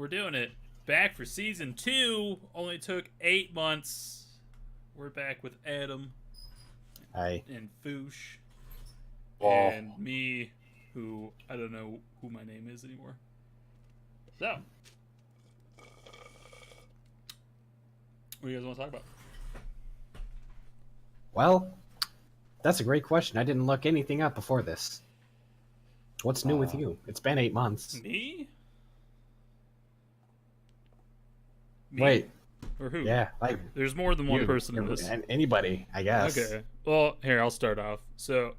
we're doing it. Back for season 2. Only took 8 months. We're back with Adam. Hi. And Foosh. Oh. And me, who I don't know who my name is anymore. So, what do you guys want to talk about? Well, that's a great question. I didn't look anything up before this. What's new with you? It's been 8 months. Me? Wait. Or who? Yeah, like There's more than one you, person in this. Anybody, I guess. Okay. Well, here, I'll start off. So,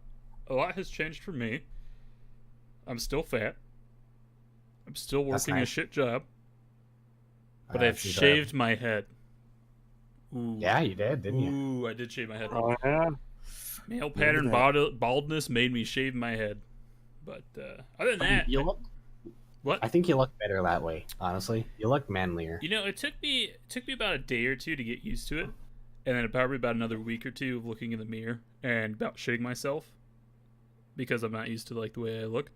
a lot has changed for me. I'm still fat. I'm still working a nice. shit job. But I've shaved my head. Ooh. Yeah, you did, didn't you? Ooh, I did shave my head. Oh, yeah. Male pattern baldness made me shave my head. But other than that, what? I think you look better that way. Honestly, you look manlier. You know, it took me about a day or two to get used to it, and then probably about another week or two of looking in the mirror and about shitting myself because I'm not used to like the way I look.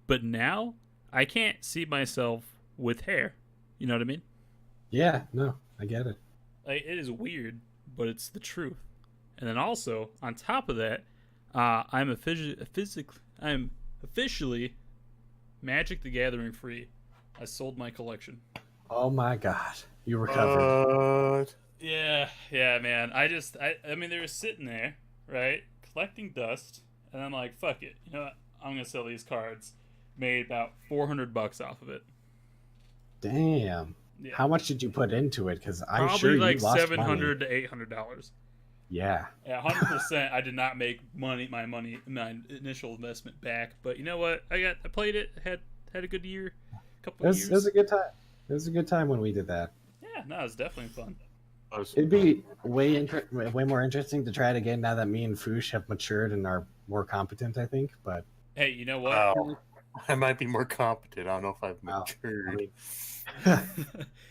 But now I can't see myself with hair. You know what I mean? Yeah, no, I get it. Like, it is weird, but it's the truth. And then also on top of that, I'm officially Magic the Gathering free. I sold my collection. Oh my god, you recovered. Yeah, man. I mean, they were sitting there, right, collecting dust, and I'm like, fuck it. You know what? I'm gonna sell these cards. Made about $400 off of it. Damn. Yeah. How much did you put into it? Because I'm probably sure like you lost $700 to $800. Yeah. Yeah, 100%. I did not make my initial investment back, but you know what? I played it, had a good year, years. It was a good time. It was a good time when we did that. Yeah, no, it was definitely fun. It'd be way more interesting to try it again now that me and Foosh have matured and are more competent, I think. But hey, you know what? I might be more competent. I don't know if I've matured.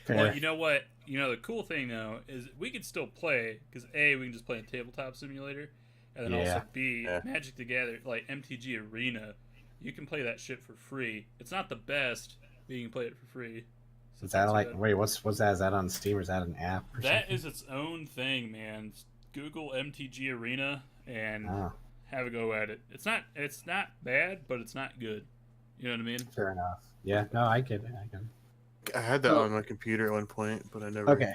Well, you know what? You know, the cool thing, though, is we can still play, because A, we can just play a tabletop simulator, and then also B, Magic the Gathering, like MTG Arena, you can play that shit for free. It's not the best, but you can play it for free. So is that like, wait, what's that? Is that on Steam or is that an app? That is its own thing, man. Google MTG Arena and have a go at it. It's not bad, but it's not good. You know what I mean? Fair enough. Yeah, no, I get it. I had that on my computer at one point, but I never... Okay.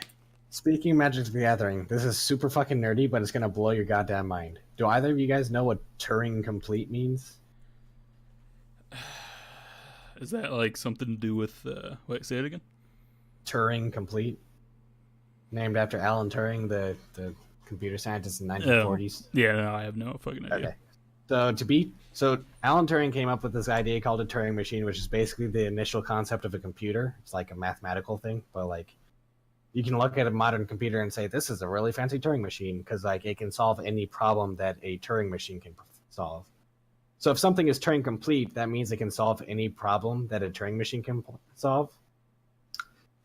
Speaking of Magic the Gathering, this is super fucking nerdy, but it's going to blow your goddamn mind. Do either of you guys know what Turing Complete means? Is that like something to do with... wait, say it again? Turing Complete. Named after Alan Turing, the computer scientist in the 1940s. Yeah, no, I have no fucking idea. Okay. So Alan Turing came up with this idea called a Turing machine, which is basically the initial concept of a computer. It's like a mathematical thing, but like you can look at a modern computer and say this is a really fancy Turing machine because like it can solve any problem that a Turing machine can solve. So if something is Turing complete, that means it can solve any problem that a Turing machine can solve.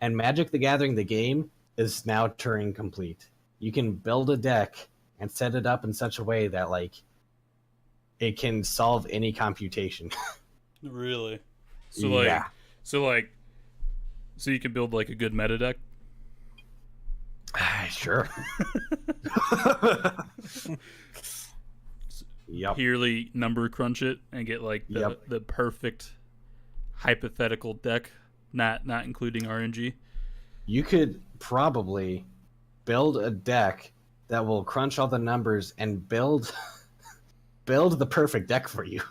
And Magic the Gathering, the game, is now Turing complete. You can build a deck and set it up in such a way that like it can solve any computation. Really? So like, so you can build like a good meta deck? Sure. Yep. Purely number crunch it and get like the perfect hypothetical deck, not including RNG. You could probably build a deck that will crunch all the numbers and build the perfect deck for you.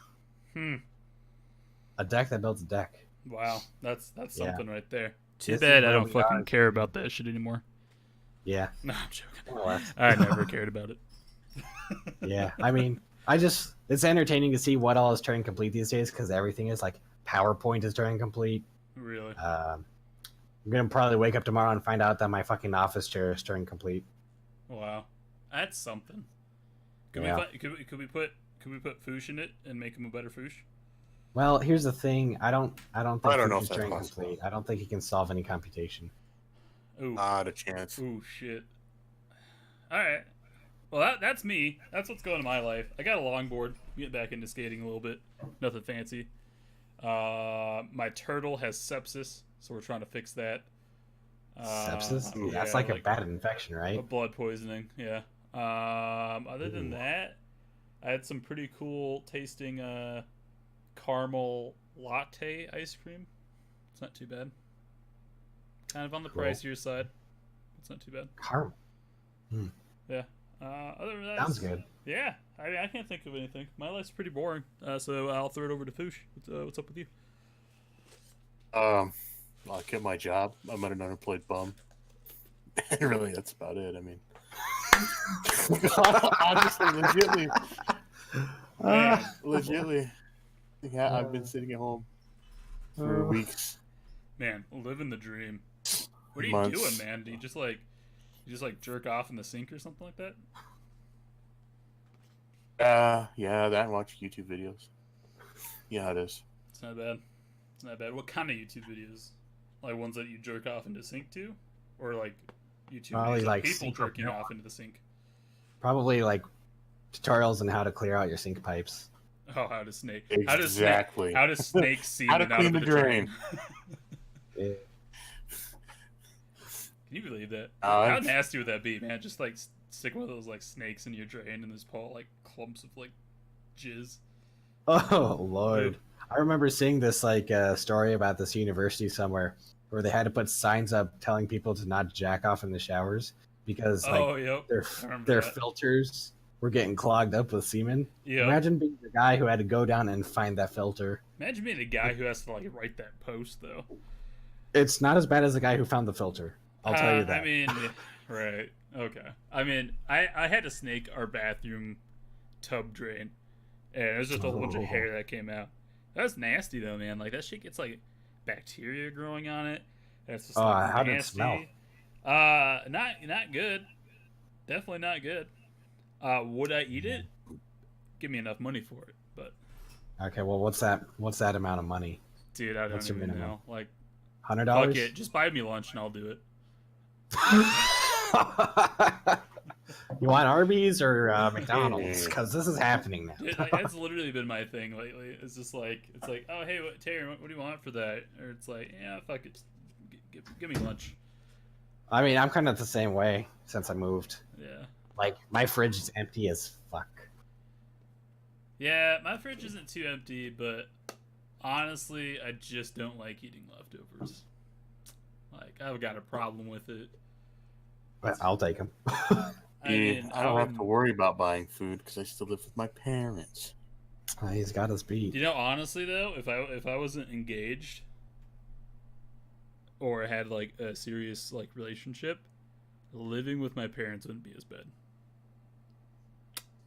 A deck that builds a deck. Wow, that's something right there. Too bad I don't fucking care about that shit anymore. Yeah. No, I'm joking. I never cared about it. Yeah, I mean, it's entertaining to see what all is Turing complete these days because everything is like PowerPoint is Turing complete. Really? I'm gonna probably wake up tomorrow and find out that my fucking office chair is Turing complete. Wow, that's something. Could we put Foosh in it and make him a better Foosh? Well, here's the thing. I don't think know he's Turing complete. I don't think he can solve any computation. Ooh. Not a chance. Ooh, shit. All right. Well, that's me. That's what's going on in my life. I got a longboard. Get back into skating a little bit. Nothing fancy. My turtle has sepsis, so we're trying to fix that. Sepsis? Yeah, That's like a bad infection, a right? blood poisoning. Yeah. Other than that, I had some pretty cool tasting caramel latte ice cream. It's not too bad. Kind of on the pricier side. It's not too bad. Caramel. Yeah. Other than that, Sounds good. Yeah. I can't think of anything. My life's pretty boring. So I'll throw it over to Foosh. What's up with you? I kept my job. I'm an unemployed bum. And really, that's about it. I mean, honestly, legitly, yeah, I've been sitting at home for weeks. Man, living the dream. What are you Months. doing, man? Do you just like jerk off in the sink or something like that? Yeah, that and watch YouTube videos. Yeah, it is. It's not bad. It's not bad. What kind of YouTube videos? Like ones that you jerk off into sink to, or like YouTube Probably videos like of people sink jerking repair. off into the sink? Probably like tutorials on how to clear out your sink pipes. Oh, how to snake? Exactly. How to snake semen How to out clean of the drain. Yeah. Can you believe that? How How nasty would that be, man? Just like stick one of those like snakes in your drain and just pull like clumps of like jizz. Oh Lord. I remember seeing this like story about this university somewhere where they had to put signs up telling people to not jack off in the showers because like Yep. their filters were getting clogged up with semen. Yeah. Imagine being the guy who had to go down and find that filter. Imagine being the guy who has to like write that post though. It's not as bad as the guy who found the filter. I'll tell you that. I mean, right. Okay. I mean, I had to snake our bathroom tub drain, and there's just a whole bunch of hair that came out. That's nasty though, man. Like that shit gets like bacteria growing on it. That's just like, how nasty. did it smell? Not good. Definitely not good. Would I eat it? Give me enough money for it, but. Okay, well, what's that amount of money? Dude, I don't even know. Like, $100. fuck it, just buy me lunch and I'll do it. You want Arby's or McDonald's? Because this is happening now. Dude, that's literally been my thing lately. It's just like, oh hey, Terry, what do you want for that? Or it's like, yeah, fuck it, give me lunch. I mean, I'm kind of the same way since I moved. Yeah. Like my fridge is empty as fuck. Yeah, my fridge isn't too empty, but honestly, I just don't like eating leftovers. Like, I've got a problem with it. I'll take them. I don't have to worry about buying food because I still live with my parents. He's got his beat. You know, honestly though, if I wasn't engaged or had like a serious like relationship, living with my parents wouldn't be as bad.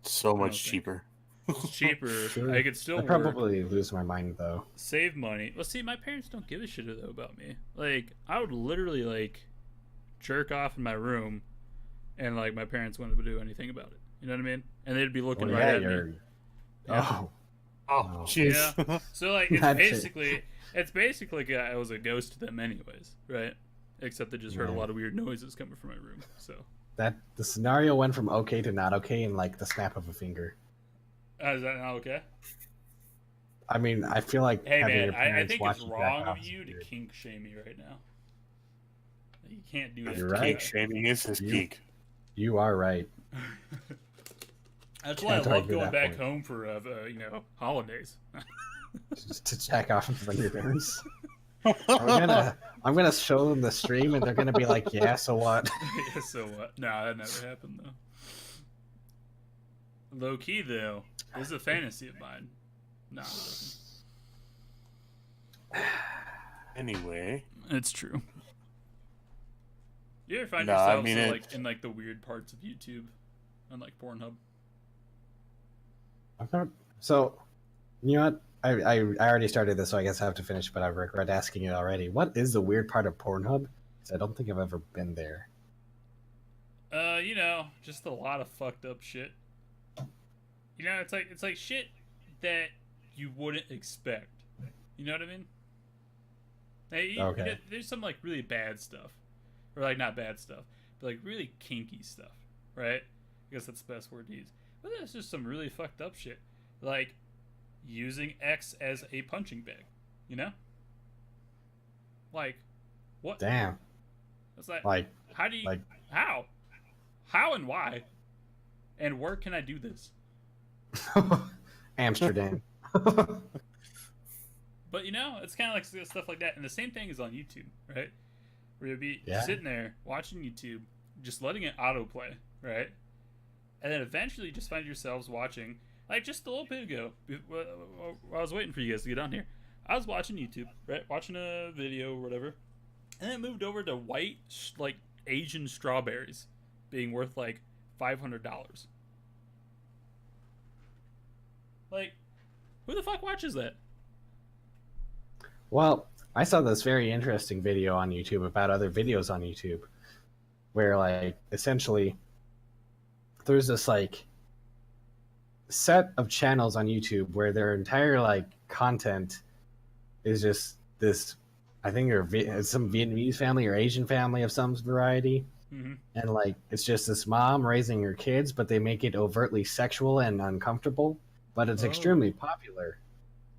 So much cheaper. It's cheaper. Sure. I could still I'd probably lose my mind though. Save money. Well, see, my parents don't give a shit though about me. Like, I would literally like jerk off in my room, and like my parents wouldn't do anything about it. You know what I mean? And they'd be looking right at me. Yeah. Oh, jeez. Yeah. So like, it's basically like I was a ghost to them, anyways, right? Except they just heard a lot of weird noises coming from my room. So the scenario went from okay to not okay in like the snap of a finger. Is that not okay? I mean, I feel like hey having man, your I parents think watch it's you wrong jack of off you is to weird. kink shame me right now. You can't do that. You're right. Kink shaming is his peak. You are right. That's why I love argue going that back point. home for holidays. Just to jack off in front of your parents. I'm gonna show them the stream, and they're gonna be like, "Yeah, so what?" Yeah, so what? No, that never happened though. Low key though, this is a fantasy of mine. No, Anyway, it's true. You ever find yourself in like the weird parts of YouTube and like Pornhub? So, you know what? I already started this, so I guess I have to finish. But I regret asking it already. What is the weird part of Pornhub? 'Cause I don't think I've ever been there. Just a lot of fucked up shit. You know, it's like shit that you wouldn't expect. You know what I mean? Okay. There's some like really bad stuff, or like not bad stuff, but like really kinky stuff, right? I guess that's the best word to use. But there's just some really fucked up shit, like using X as a punching bag. You know? Like, what? Damn. It's like, Like, how do you, like, how? How and why? And where can I do this? Amsterdam. But, you know, it's kind of like stuff like that. And the same thing is on YouTube, right? Where you'll be sitting there watching YouTube, just letting it autoplay, right? And then eventually just find yourselves watching, like just a little bit ago, while I was waiting for you guys to get on here, I was watching YouTube, right? Watching a video or whatever. And then moved over to white, like, Asian strawberries being worth, like, $500. Like, who the fuck watches that? Well, I saw this very interesting video on YouTube about other videos on YouTube where, like, essentially there's this, like, set of channels on YouTube where their entire, like, content is just this, I think it's some Vietnamese family or Asian family of some variety. Mm-hmm. And, like, it's just this mom raising her kids, but they make it overtly sexual and uncomfortable, but it's extremely popular.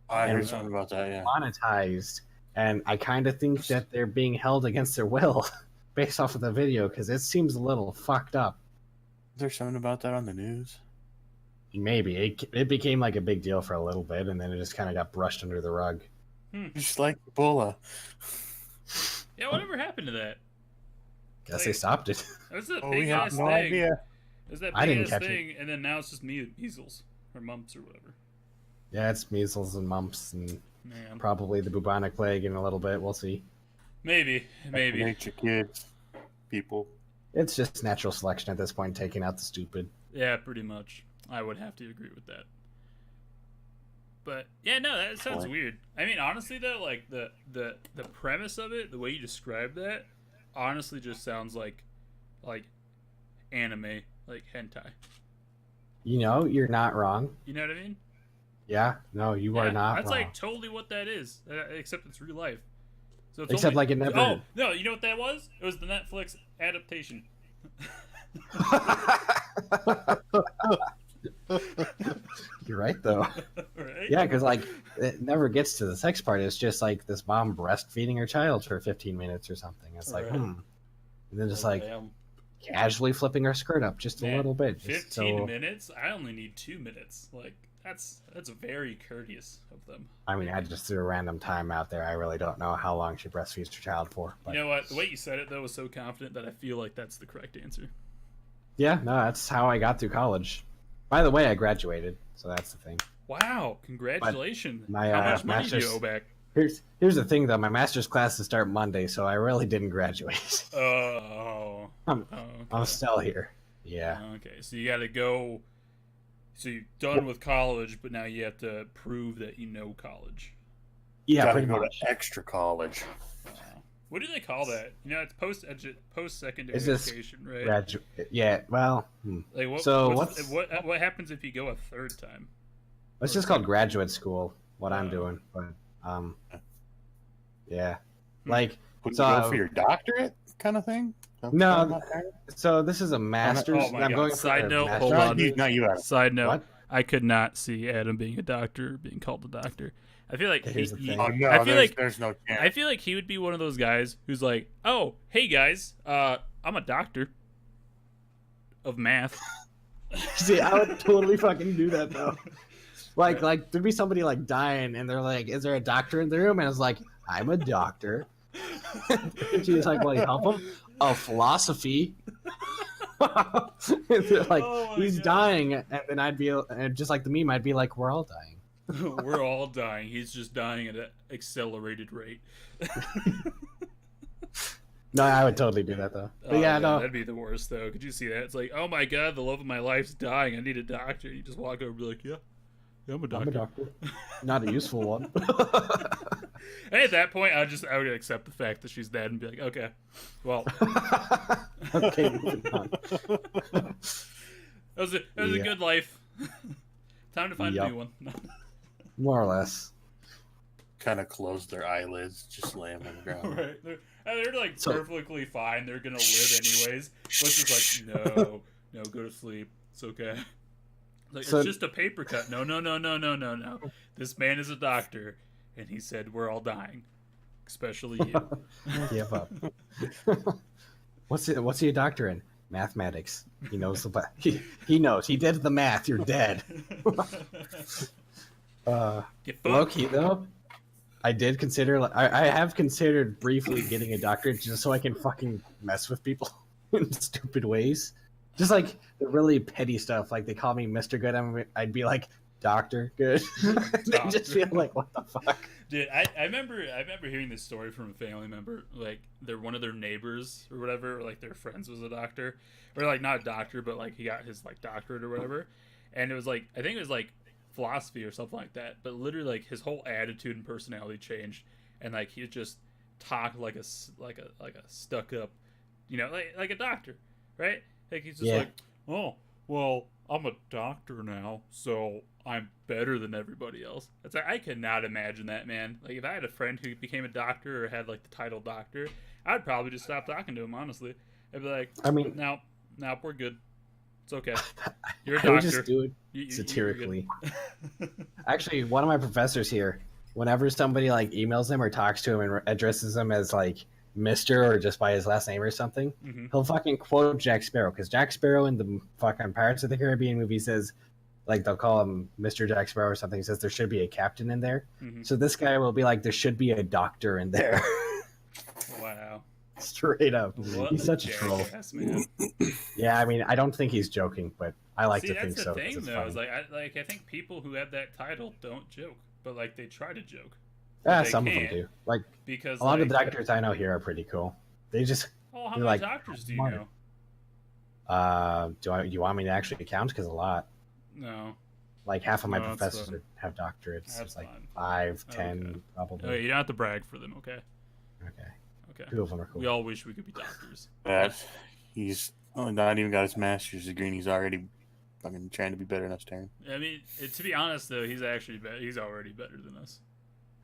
I heard something about that, yeah. Monetized, and I kind of think that they're being held against their will based off of the video because it seems a little fucked up. Is there something about that on the news? Maybe it became like a big deal for a little bit, and then it just kind of got brushed under the rug. Just like Ebola. Yeah, whatever happened to that? Guess they stopped it. It was a we big have ass no thing. idea. It was that I big didn't ass catch thing, and then now it's just measles or mumps or whatever. Yeah, it's measles and mumps and Man. probably the bubonic plague in a little bit. We'll see. Maybe. Nature kids, people. It's just natural selection at this point, taking out the stupid. Yeah, pretty much. I would have to agree with that. But yeah, no, that sounds weird. I mean, honestly though, like the premise of it, the way you describe that, honestly just sounds like anime, like hentai. You know, you're not wrong. You know what I mean? Yeah, no, you are not That's wrong. like totally what that is, except it's real life. So it's Except like it never. Oh no, you know what that was? It was the Netflix adaptation. You're right though. Right? Yeah, because like it never gets to the sex part. It's just like this mom breastfeeding her child for 15 minutes or something. It's like, and then just like casually flipping her skirt up just a little bit. 15 minutes? I only need 2 minutes. Like that's very courteous of them. I mean, I just threw a random time out there. I really don't know how long she breastfeeds her child for. But... You know what? The way you said it though was so confident that I feel like that's the correct answer. Yeah, no, that's how I got through college. By the way, I graduated, so that's the thing. Wow, congratulations. How much money do you owe back? Here's the thing, though. My master's classes start Monday, so I really didn't graduate. I'm still here. Yeah. Okay, so you got to go. So you're done with college, but now you have to prove that you know college. Yeah, pretty much. Extra college. What do they call that? You know, it's post-secondary education, right? Yeah, well... Like what happens if you go a third time? It's just called graduate school, what I'm doing. But, yeah. Like... Would you go for your doctorate kind of thing? No, so this is a master's. Oh my God. Side note, hold on. Side note, what? I could not see Adam being a doctor, being called a doctor. I feel like there's no chance. I feel like he would be one of those guys who's like, "Oh, hey guys, I'm a doctor of math." See, I would totally fucking do that though. Like there'd be somebody like dying, and they're like, "Is there a doctor in the room?" And it's like, "I'm a doctor." And she's like, "Well, you help him?" "Oh, philosophy." And they're like, "He's dying," and then I'd be just like the meme. I'd be like, "We're all dying." We're all dying. He's just dying at an accelerated rate. No, I would totally do that though. But no, that'd be the worst though. Could you see that? It's like, oh my God, the love of my life's dying. I need a doctor. And you just walk over and be like, yeah, I'm a doctor. I'm a doctor. Not a useful one. And at that point, I would accept the fact that she's dead and be like, okay, well, okay, moving on. That was a good life. Time to find a new one. More or less. Kind of close their eyelids, just lay them on the ground. Right. They're like perfectly fine. They're gonna live anyways. But it's just like, no, go to sleep. It's okay. Like, it's just a paper cut. No. This man is a doctor, And he said, "We're all dying, especially you." Give up. What's he a doctor in? Mathematics. He knows the he knows. He did the math. You're dead. Low key though, I did consider. I have considered briefly getting a doctorate just so I can fucking mess with people in stupid ways. Just like the really petty stuff. Like they call me Mr. Good. I'd be like Doctor Good. They just feel like, what the fuck? Dude, I remember hearing this story from a family member. Like one of their neighbors or whatever, or like their friends was a doctor, or like not a doctor, but like he got his like doctorate or whatever. And it was like, I think it was like philosophy or something like that. But literally, like his whole attitude and personality changed, and like he just talked like a stuck up, like a doctor, right? Like he's just like, oh well, I'm a doctor now, so I'm better than everybody else. It's like, I cannot imagine that, man. Like if I had a friend who became a doctor or had like the title doctor, I'd probably just stop talking to him. Honestly, I'd be like, I mean, now we're good. It's okay. You're a doctor. I would just do it satirically. Actually, one of my professors here, whenever somebody like emails him or talks to him and addresses him as like Mr. or just by his last name or something, he'll fucking quote Jack Sparrow, because Jack Sparrow in the fucking Pirates of the Caribbean movie says, like they'll call him Mr. Jack Sparrow or something. He says there should be a captain in there. So this guy will be like, there should be a doctor in there. Wow. Straight up. He's such a troll. Man. Yeah, I mean, I don't think he's joking, but I like to think so. See, that's the thing, though. Is I think people who have that title don't joke, but like they try to joke. Yeah, some of them do. Like because a lot of the doctors I know here are pretty cool. They just. Oh, how many doctors do you know? Do you want me to actually count? Because a lot. No. Like half of my professors have doctorates. It's like 5, 10, probably. Okay, you don't have to brag for them, okay? Okay. 2 of them are cool. We all wish we could be doctors. He's not even got his master's degree, and he's already fucking trying to be better than us, Taryn. I mean, to be honest, though, he's actually he's already better than us.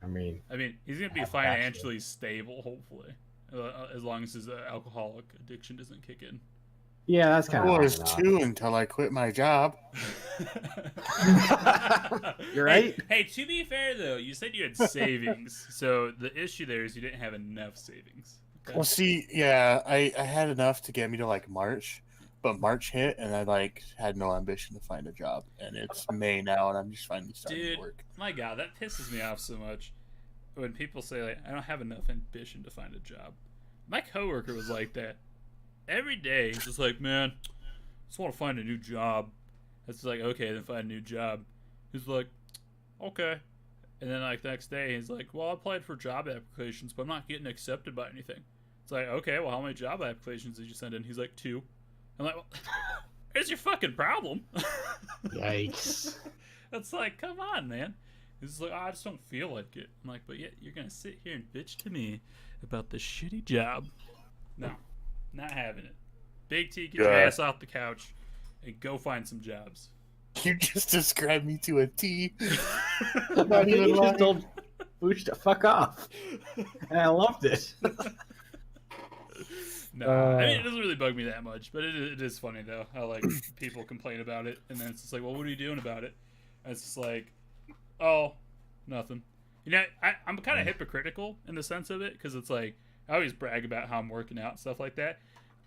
I mean, he's gonna be financially stable, hopefully, as long as his alcoholic addiction doesn't kick in. Yeah, that's kind of. I was 2 until I quit my job. You're right. Hey, to be fair though, you said you had savings, so the issue there is you didn't have enough savings. Okay? Well, see, yeah, I had enough to get me to like March, but March hit and I like had no ambition to find a job, and it's May now, and I'm just finally starting to work. My God, that pisses me off so much when people say like, I don't have enough ambition to find a job. My coworker was like that. Every day, he's just like, man, I just want to find a new job. It's like, okay, then find a new job. He's like, okay. And then, like, the next day, he's like, well, I applied for job applications, but I'm not getting accepted by anything. It's like, okay, well, how many job applications did you send in? He's like, 2. I'm like, well, where's your fucking problem? Yikes. It's like, come on, man. He's like, oh, I just don't feel like it. I'm like, but yet you're going to sit here and bitch to me about this shitty job. No. Not having it. Big T, get your ass off the couch and go find some jobs. You just described me to a T. Not even just told Booch to fuck off. And I loved it. No, I mean, it doesn't really bug me that much, but it is funny, though, how, like, people complain about it, and then it's just like, well, what are you doing about it? And it's just like, oh, nothing. You know, I'm kind of hypocritical in the sense of it, because it's like, I always brag about how I'm working out and stuff like that.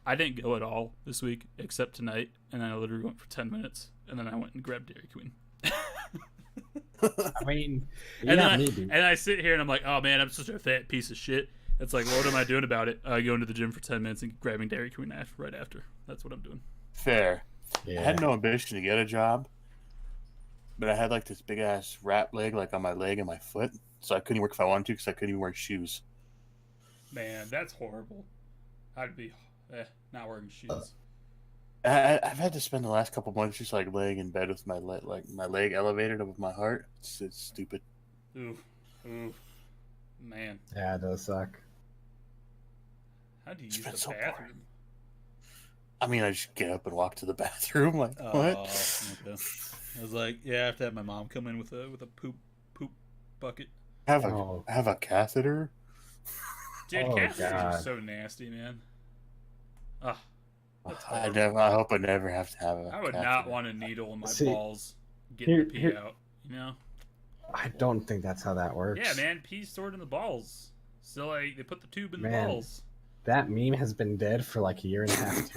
I didn't go at all this week except tonight, and then I literally went for 10 minutes, and then I went and grabbed Dairy Queen. I mean, and I sit here and I'm like, oh man, I'm such a fat piece of shit. It's like, what am I doing about it? Going to the gym for 10 minutes and grabbing Dairy Queen right after. That's what I'm doing. Fair. Yeah. I had no ambition to get a job, but I had like this big ass rat leg like on my leg and my foot, so I couldn't work if I wanted to because I couldn't even wear shoes. Man, that's horrible. I'd be not wearing shoes. I've had to spend the last couple months just like laying in bed with my leg elevated above my heart. It's stupid. Ooh, man. Yeah, it does suck. How do you use the bathroom? Boring. I mean, I just get up and walk to the bathroom. Like what? Okay. I was like, yeah, I have to have my mom come in with a poop bucket. Have a catheter. Dude, catheters are so nasty, man. I hope I never have to have a I would catheter. not want a needle in my balls getting the pee out, you know? I don't think that's how that works. Yeah, man, pee's stored in the balls. So like they put the tube in the Man. balls. That meme has been dead for like a year and a half.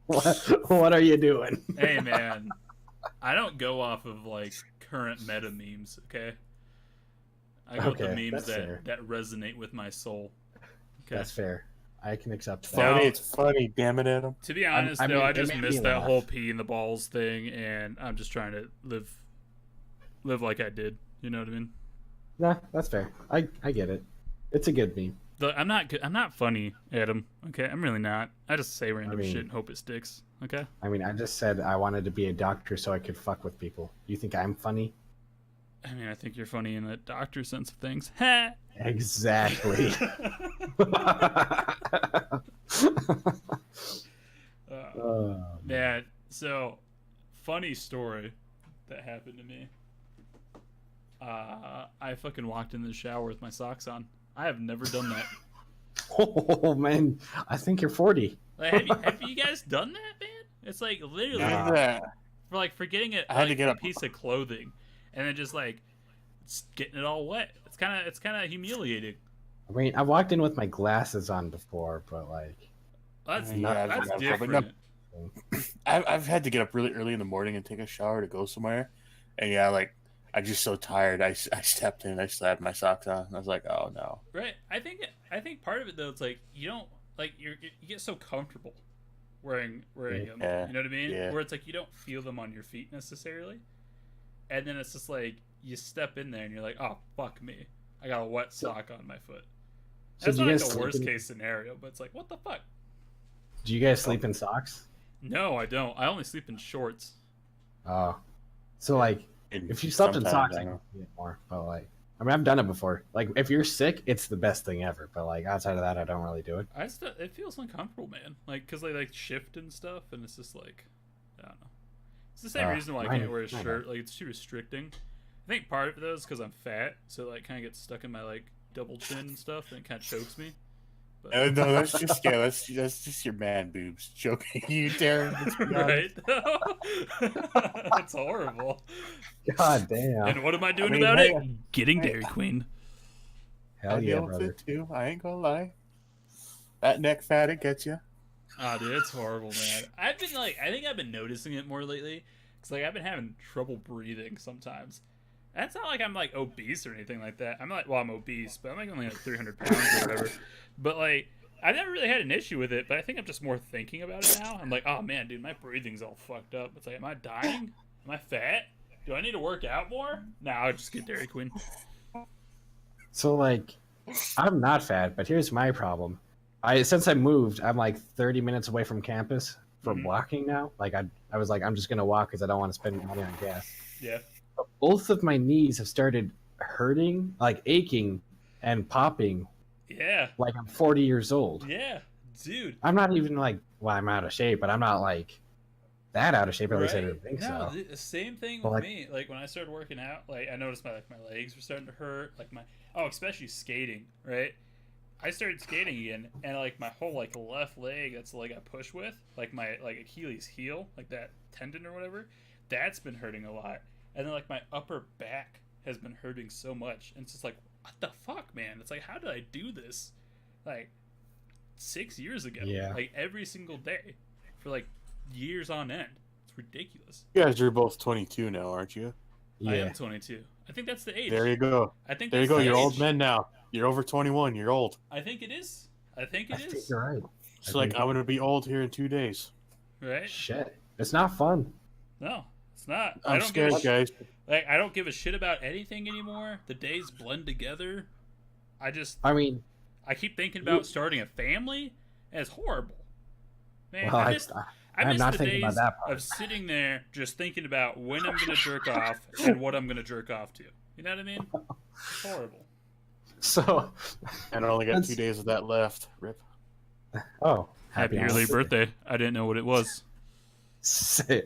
What are you doing? Hey, man, I don't go off of like current meta memes. Okay, I go with the memes that resonate with my soul. Okay, that's fair. I can accept that. Funny, it's funny. Damn it, Adam. To be honest, though, I just missed that whole pee in the balls thing, and I'm just trying to live like I did. You know what I mean? Nah, that's fair. I get it. It's a good meme. I'm not funny, Adam. Okay, I'm really not. I just say random shit and hope it sticks. Okay. I mean, I just said I wanted to be a doctor so I could fuck with people. You think I'm funny? I mean, I think you're funny in the doctor sense of things. Exactly. Man, so funny story that happened to me. I fucking walked in the shower with my socks on. I have never done that. Oh man, I think you're 40. Like, have you guys done that, man? It's like literally for like forgetting it. I had to get a piece of clothing, and then just like getting it all wet. It's kind of humiliating. I mean, I walked in with my glasses on before, but like that's different. I've had to get up really early in the morning and take a shower to go somewhere, and yeah, like. I'm just so tired. I stepped in. I slapped my socks on. I was like, oh no. Right. I think part of it though, it's like you don't like you get so comfortable wearing them. Yeah. You know what I mean? Yeah. Where it's like you don't feel them on your feet necessarily, and then it's just like you step in there and you're like, oh fuck me, I got a wet sock on my foot. That's not like the worst case scenario, but it's like what the fuck. Do you guys sleep in socks? No, I don't. I only sleep in shorts. Oh, so like. If you slept in socks, I can get more. But like, I mean, I've done it before. Like, if you're sick, it's the best thing ever. But like, outside of that, I don't really do it. It feels uncomfortable, man. Like, cause they like shift and stuff, and it's just like, I don't know. It's the same reason why I can't wear a shirt. Like, it's too restricting. I think part of it though is because I'm fat, so it, like kind of gets stuck in my like double chin and stuff, and it kind of chokes me. But... No, that's just that's just your man boobs choking you, Darren. Right? That's horrible. God damn. And what am I doing about it? Getting Dairy Queen. Hell yeah, brother. Too. I ain't gonna lie. That neck fat, it gets you. Oh, dude, it's horrible, man. I think I've been noticing it more lately, because like I've been having trouble breathing sometimes. That's not like I'm like obese or anything like that. I'm obese, but I'm like only like 300 pounds or whatever. But like, I never really had an issue with it, but I think I'm just more thinking about it now. I'm like, oh man, dude, my breathing's all fucked up. It's like, am I dying? Am I fat? Do I need to work out more? No, I'll just get Dairy Queen. So like, I'm not fat, but here's my problem. Since I moved, I'm like 30 minutes away from campus for walking now. Like I was like, I'm just gonna walk because I don't want to spend money on gas. Yeah. But both of my knees have started hurting, like aching and popping. Yeah. Like I'm 40 years old. Yeah, dude. I'm not even like, well, I'm out of shape, but I'm not like that out of shape. At least I didn't think so. The same thing with me. Like when I started working out, like I noticed my legs were starting to hurt. Like especially skating, right? I started skating again, and like my whole like left leg, that's the leg I push with, like my like Achilles heel, like that tendon or whatever, that's been hurting a lot. And then like my upper back has been hurting so much, and it's just like, what the fuck, man? It's like, how did I do this like 6 years ago? Yeah. Like every single day for like years on end. It's ridiculous. You guys are both 22 now, aren't you? Yeah. I am 22. I think that's the age. There you go. I think there you go. You're old men now. You're over 21. You're old. I think it is. I think you're right. It's like I'm gonna be old here in 2 days. Right? Shit. It's not fun. No, it's not. I'm scared, guys. Like I don't give a shit about anything anymore. The days blend together. I keep thinking about starting a family, and it's horrible. Man, well, I miss the days about that part. Of sitting there just thinking about when I'm gonna jerk off and what I'm gonna jerk off to. You know what I mean? It's horrible. So, and I only got 2 days of that left. Rip. Oh, happy early birthday! I didn't know what it was.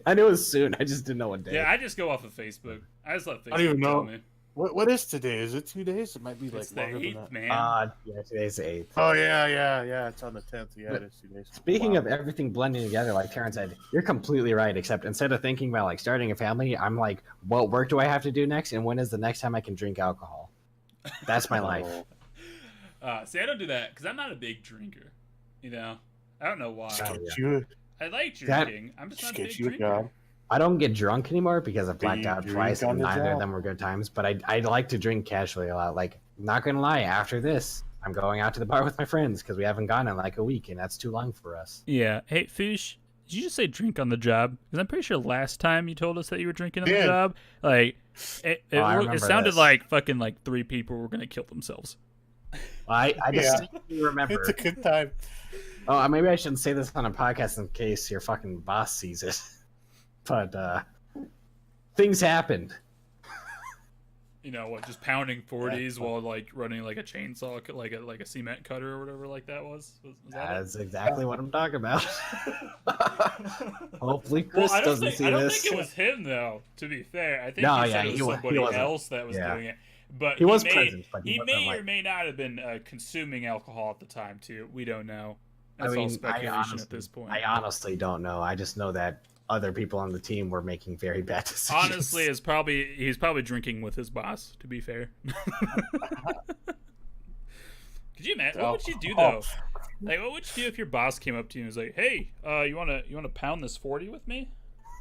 I knew it was soon. I just didn't know what day. Yeah, I just go off of Facebook. I just let Facebook I don't even know. tell me. What is today? Is it 2 days? It might be like It's the longer than 8th, that. man. Yeah, today's the 8th. Oh yeah. It's on the 10th. Yeah, But it is 2 days. Speaking of everything blending together, like Terrence said, you're completely right. Except instead of thinking about like starting a family, I'm like, what work do I have to do next, and when is the next time I can drink alcohol? That's my life. See, I don't do that because I'm not a big drinker. You know, I don't know why. I like drinking. I'm just not a big drinker. I don't get drunk anymore because I've blacked out twice, and neither of them were good times. But I like to drink casually a lot. Like, not gonna lie, after this, I'm going out to the bar with my friends because we haven't gone in like a week, and that's too long for us. Yeah. Hey, Foosh, did you just say drink on the job? Because I'm pretty sure last time you told us that you were drinking on the job, like it sounded like fucking like 3 people were gonna kill themselves. I distinctly remember. It's a good time. Oh, maybe I shouldn't say this on a podcast in case your fucking boss sees it. But things happened. You know what? Just pounding 40s while like running like a chainsaw, like a cement cutter or whatever, like that was That's exactly what I'm talking about. Hopefully, Chris doesn't see this. I don't think it was him, though. To be fair, I think he said it was somebody else that was doing it. But he was present. But he may or may not have been consuming alcohol at the time too. We don't know. That's all speculation at this point. I honestly don't know. I just know that other people on the team were making very bad decisions. Honestly, he's probably drinking with his boss. To be fair. Could you imagine? What would you do though? Like, what would you do if your boss came up to you and was like, "Hey, you wanna pound this 40 with me?"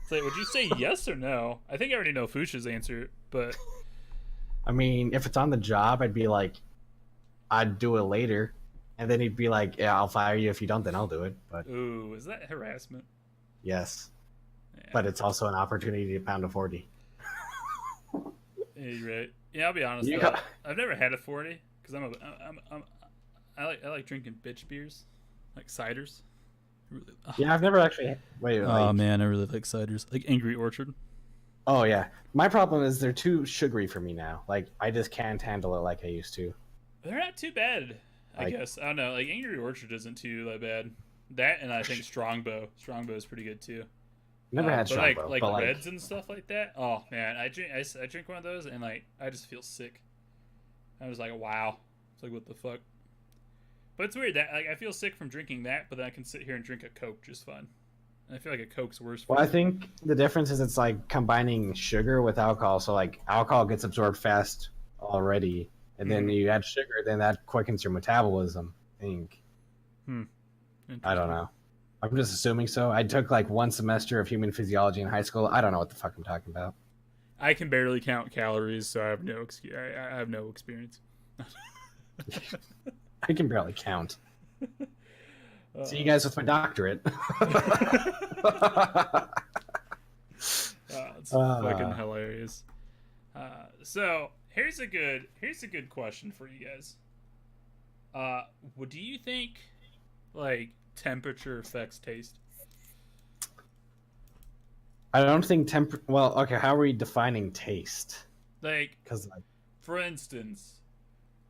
It's like, would you say yes or no? I think I already know Fuchsia's answer, but I mean, if it's on the job, I'd be like, I'd do it later, and then he'd be like, "Yeah, I'll fire you if you don't. Then I'll do it." But ooh, is that harassment? Yes, but it's also an opportunity to pound a 40. Yeah, you're right. Yeah, I'll be honest. I've never had a 40 because I like drinking bitch beers, like ciders. Really, yeah, I've never actually. Oh man, I really like ciders, like Angry Orchard. Oh yeah, my problem is they're too sugary for me now. Like I just can't handle it like I used to. They're not too bad, I guess. I don't know. Like Angry Orchard isn't too that bad. That and I think Strongbow. Strongbow is pretty good too. Never had Strongbow, like reds and stuff like that. Oh man, I drink one of those and like I just feel sick. I was like, wow. It's like what the fuck. But it's weird that like I feel sick from drinking that, but then I can sit here and drink a Coke just fine. And I feel like a Coke's worse. Well, I think the difference is it's like combining sugar with alcohol. So like alcohol gets absorbed fast already, and then you add sugar, then that quickens your metabolism. I think. I don't know. I'm just assuming so. I took like 1 semester of human physiology in high school. I don't know what the fuck I'm talking about. I can barely count calories, so I have no I have no experience. I can barely count. See you guys with my doctorate. It's fucking hilarious. So here's a good question for you guys. What do you think? Like temperature affects taste? I don't think well, okay, how are we defining taste? Like, because for instance,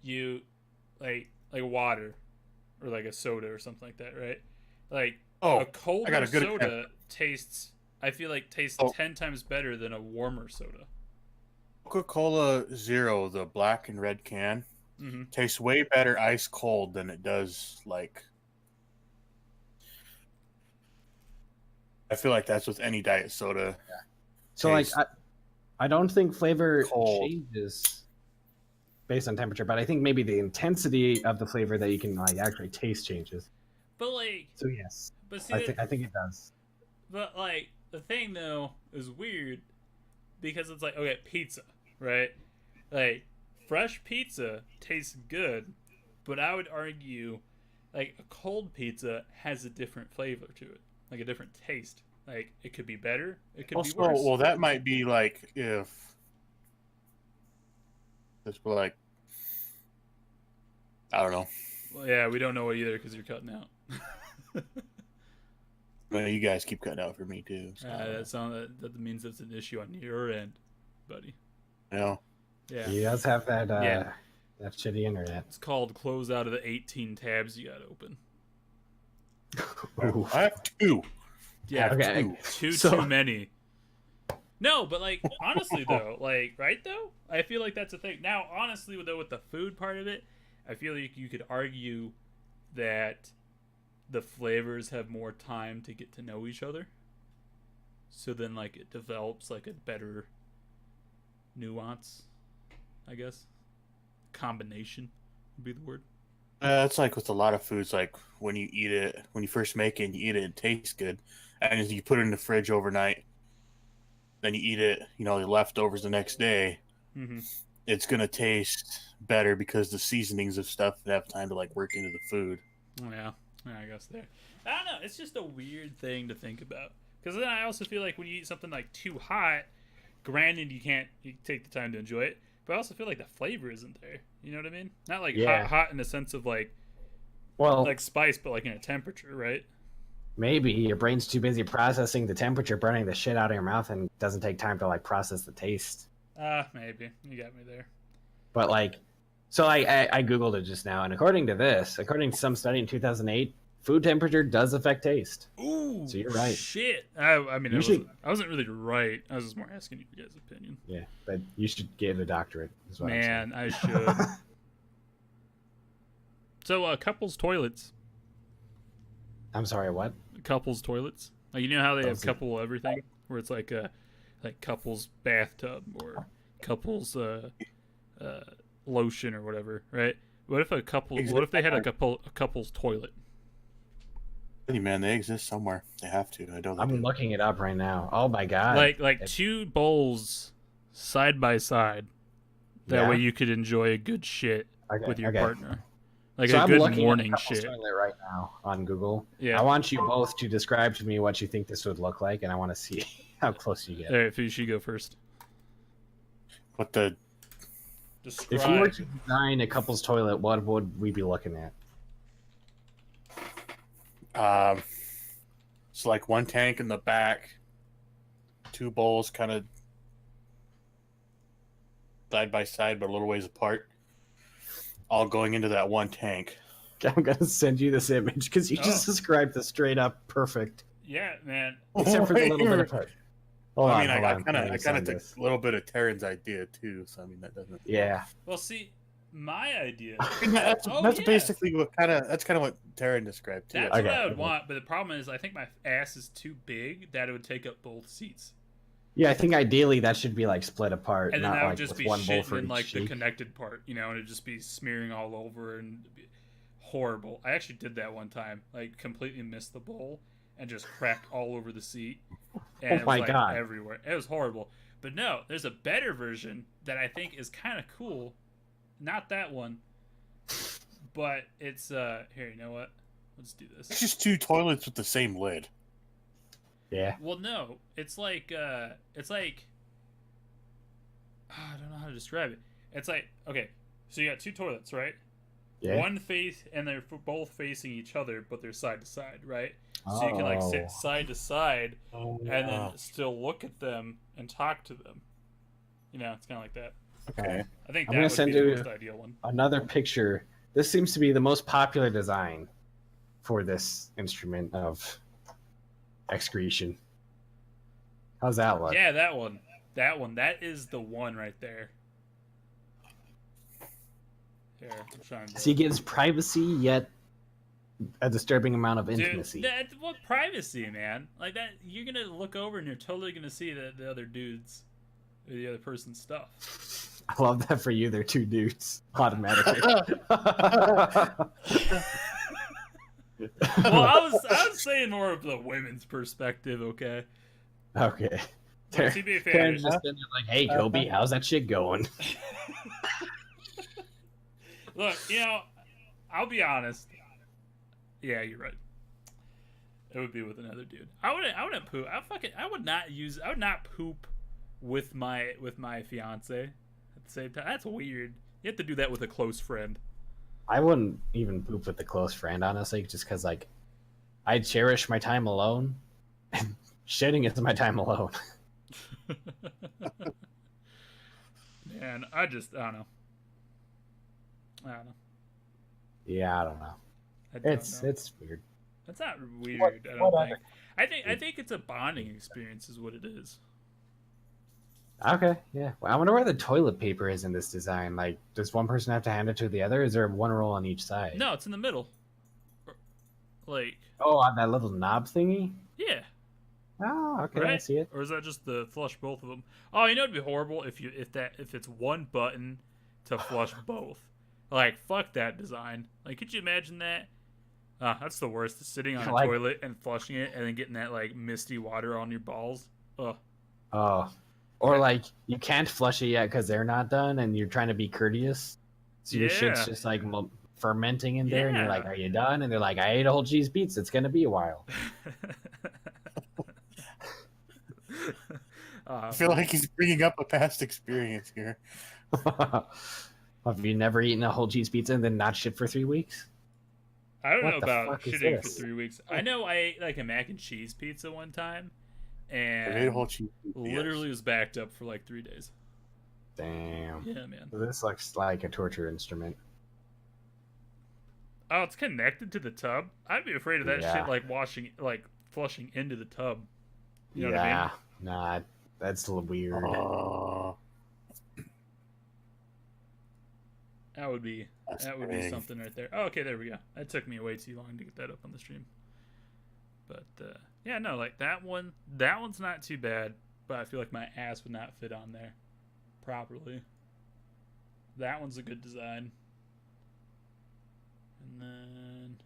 you like water or like a soda or something like that, right? Like a colder soda tastes. I feel like tastes 10 times better than a warmer soda. Coca-Cola Zero, the black and red can, tastes way better ice cold than it does like. I feel like that's with any diet soda. Yeah. So like I don't think flavor changes based on temperature, but I think maybe the intensity of the flavor that you can like actually taste changes. But like, so yes, but see, I think it does. But like the thing though is weird because it's like, okay, pizza, right? Like fresh pizza tastes good, but I would argue like a cold pizza has a different flavor to it. Like a different taste. Like it could be better. It could be worse. Well, that might be like if it's like I don't know. Well, yeah, we don't know it either because you're cutting out. Well, you guys keep cutting out for me too. So. That means that's an issue on your end, buddy. No. Yeah. He does have that that shitty internet. It's called close out of the 18 tabs you got to open. I have 2. Yeah, okay. Too many. No, but like honestly though, like right though, I feel like that's a thing. Now, honestly though, with the food part of it, I feel like you could argue that the flavors have more time to get to know each other. So then like it develops like a better nuance, I guess. Combination would be the word. It's like with a lot of foods, like when you eat it, when you first make it and you eat it, it tastes good. And as you put it in the fridge overnight, then you eat it, the leftovers the next day, it's going to taste better because the seasonings of stuff have time to like work into the food. Yeah, I guess there. I don't know. It's just a weird thing to think about. Because then I also feel like when you eat something like too hot, granted you take the time to enjoy it, but I also feel like the flavor isn't there. You know what I mean? Not like hot in the sense of like spice, but like in a temperature, right? Maybe your brain's too busy processing the temperature, burning the shit out of your mouth, and doesn't take time to like process the taste. Maybe you got me there. But like, so I googled it just now, and according to some study in 2008, food temperature does affect taste. Ooh, so you're right. Shit. I mean, I wasn't really right. I was just more asking you guys' opinion. Yeah, but you should get a doctorate. Is what Man, I should. So, couples toilets. I'm sorry, what? Couples toilets. Like, you know how they have couple everything, where it's like couples bathtub or couples lotion or whatever, right? What if What if they had like a couples toilet? Hey man, they exist somewhere. They have to. I'm looking it up right now. Oh my god! Like two bowls side by side. That way you could enjoy a good shit with your partner. Like so a good morning shit. Toilet right now on Google. Yeah. I want you both to describe to me what you think this would look like, and I want to see how close you get. All right, if you should go first. What the? Describe. If you were to design a couple's toilet, what would we be looking at? It's like one tank in the back, two bowls kind of side by side, but a little ways apart, all going into that one tank. I'm gonna send you this image because you just described the straight up perfect. Yeah, man. Except for the little bit apart. I kind of took a little bit of Taryn's idea too, so I mean that doesn't. Yeah. Well, see, my idea. That's basically what kind of what Taryn described too. That's what I would want, but the problem is I think my ass is too big that it would take up both seats. Yeah, I think ideally that should be like split apart, and then not that would like just be one bowl shitting for in like cheek. the connected part, and it'd just be smearing all over and be horrible. I actually did that one time, like completely missed the bowl and just cracked all over the seat. And it was like God. everywhere. It was horrible. But no, there's a better version that I think is kind of cool. Not that one, but it's here. You know what? Let's do this. It's just two toilets with the same lid. Yeah. Well, no, it's like I don't know how to describe it. It's like, okay, so you got two toilets, right? Yeah. One face, and they're both facing each other, but they're side to side, right? So you can like sit side to side and then still look at them and talk to them. It's kind of like that. Okay. I think I'm that gonna would send be the you most ideal one. another picture. This seems to be the most popular design for this instrument of excretion. How's that look? Yeah, that one. That is the one right there. Here, I'm trying to... So he gives privacy, yet a disturbing amount of intimacy. Dude, what privacy, man? Like that, you're gonna look over and you're totally gonna see the other dudes, or the other person's stuff. I love that for you. They're two dudes automatically. Well, I was saying more of the women's perspective. Okay. Okay. To be fair, just like, hey, Kobe, how's that shit going? Look, I'll be honest. Yeah, you're right. It would be with another dude. I wouldn't poop. I would not poop with my fiance at the same time. That's weird. You have to do that with a close friend. I wouldn't even poop with a close friend, honestly, just because like I cherish my time alone, and shitting is my time alone. Man, I don't know. Yeah, I don't know. It's weird. That's not weird. I don't think. I think it's a bonding experience, is what it is. Okay, yeah. Well, I wonder where the toilet paper is in this design. Like, does one person have to hand it to the other? Is there one roll on each side? No, it's in the middle. Like, Oh, on that little knob thingy? yeah. Oh, okay, I Right? see it. Or is that just the flush both of them? Oh, you know it'd be horrible if it's one button to flush both. Like, fuck that design. Like, could you imagine that? That's the worst. Sitting on a Like, toilet and flushing it, and then getting that like misty water on your balls. Ugh. oh, or like you can't flush it yet because they're not done, and you're trying to be courteous. So your shit's just like fermenting in there, and you're like, "Are you done?" And they're like, "I ate a whole cheese pizza. It's gonna be a while." I feel like he's bringing up a past experience here. Have you never eaten a whole cheese pizza and then not shit for 3 weeks? I don't What know the about fuck is shitting for this? 3 weeks. I know I ate like a mac and cheese pizza one time, I made a and whole cheese pizza, literally was backed up for like 3 days. Damn. Yeah, man. This looks like a torture instrument. Oh, it's connected to the tub. I'd be afraid of that Yeah. shit, like flushing into the tub. You know what Yeah, I mean? nah, that's a little weird. That would be something right there. Oh, okay, there we go. That took me way too long to get that up on the stream. But yeah, no, like that one's not too bad, but I feel like my ass would not fit on there properly. That one's a good design. And then,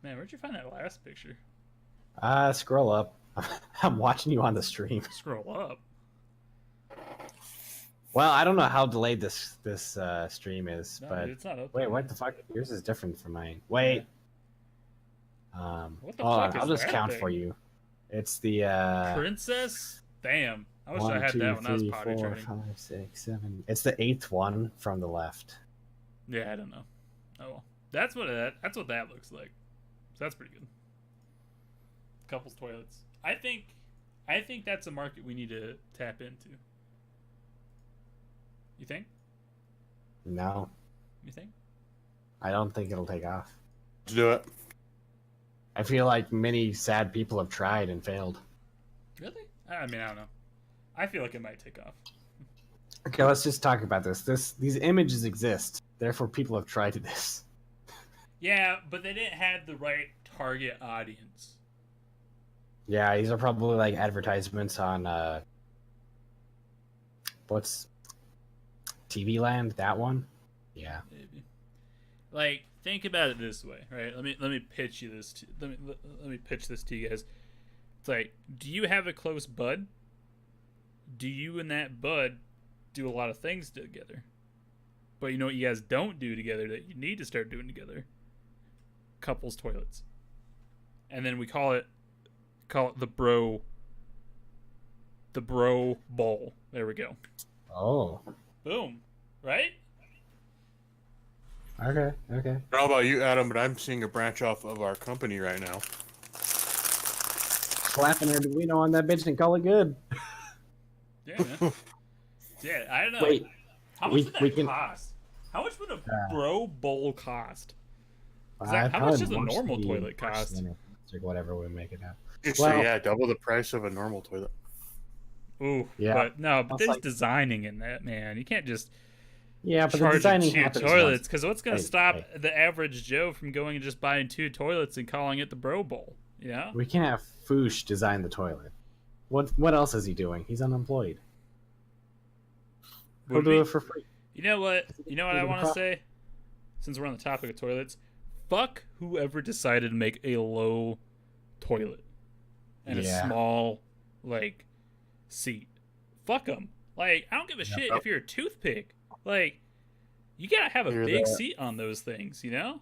man, where'd you find that last picture? Scroll up. I'm watching you on the stream. Scroll up. Well, I don't know how delayed this stream is, No, but dude, it's not up wait, there. what the fuck? Yours is different from mine. Wait. What the Hold fuck on, is I'll just that count thing? for you. It's the Princess? Damn. I wish 1, I had 2, that when I was 3, potty 4, training. 5, 6, 7. It's the 8th one from the left. Yeah, I don't know. Oh well. That's what that looks like. So that's pretty good. Couples toilets. I think that's a market we need to tap into. You think? No, You think? I don't think it'll take off. Let's do it. I feel like many sad people have tried and failed. Really? I mean, I don't know. I feel like it might take off. Okay, let's just talk about this. These images exist, therefore people have tried this. Yeah, but they didn't have the right target audience. Yeah, these are probably like advertisements on what's TV Land? That one? Yeah. Maybe. Like, think about it this way, right? Let me pitch you this. Let me pitch this to you guys. It's like, do you have a close bud? Do you and that bud do a lot of things together? But you know what you guys don't do together that you need to start doing together? Couples toilets. And then we call it the bro bowl. There we go. Oh. Boom. Right? Okay. I don't know about you, Adam, but I'm seeing a branch off of our company right now. Slapping Arduino on that bitch and call it good. Yeah, man. Yeah, I don't know. Wait. How much would that cost? How much would a bro bowl cost? How much does a normal toilet cost? Or whatever we make it out. Yeah, double the price of a normal toilet. Ooh, yeah. But there's designing in that, man. You can't just but charge the designing two happens toilets, once. because what's going to stop the average Joe from going and just buying 2 toilets and calling it the bro bowl? Yeah, We can't have Foosh design the toilet. What else is he doing? He's unemployed. He'll do it for free. You know what? I want to say? Since we're on the topic of toilets, fuck whoever decided to make a low toilet and a small, like, seat. Fuck them. Like, I don't give a shit if you're a toothpick. Like, you gotta have a big seat on those things, you know?